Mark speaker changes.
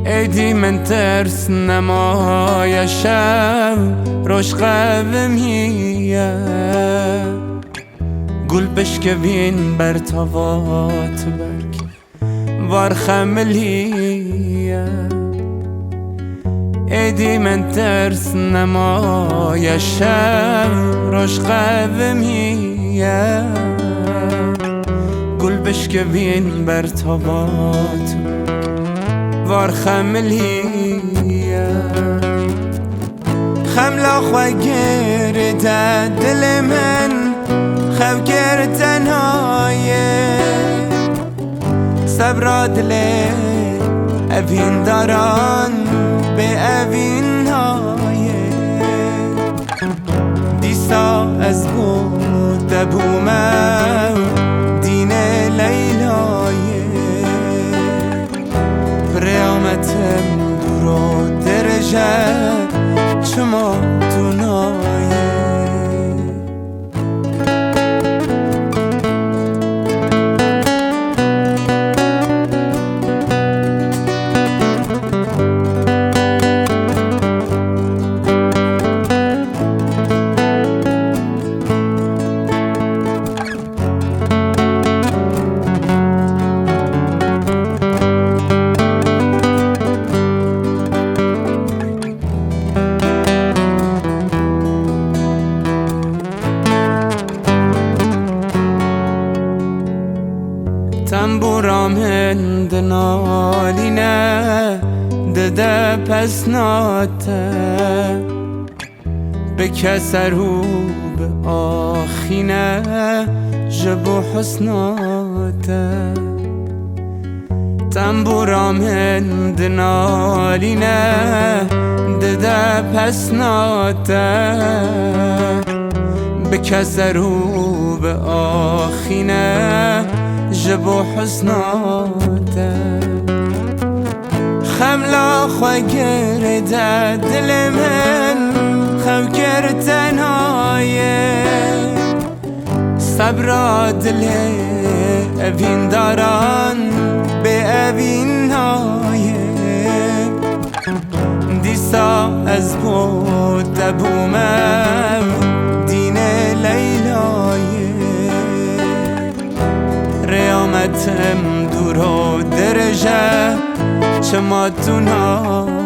Speaker 1: ایدی من ترس نمای شب روش قومیه گل بشکوین بر تاوات برگ وار خملیه ایدی من ترس نمای شب روش قومیه گل بشکوین بر تاوات وار خملیه خملا خواه گرده دل من خو گردن هایه صبر دل اوین داران به اوین هایه دیسا از بود بومم دین لیلایه قیامتم دور و درجه چما دونایه تنبورام هند نالینه دده پس ناته به کسر و به آخینه جبو حسناته تنبورام هند نالینه دده پس ناته به کسر و به آخینه جبو حسناته خملا خواه گرده دل من خو گردن هایه صبر دل اوین داران به اوین هایه دیسا از بود بومم دین لیلایه قیامتم دور و درجه چما دونایه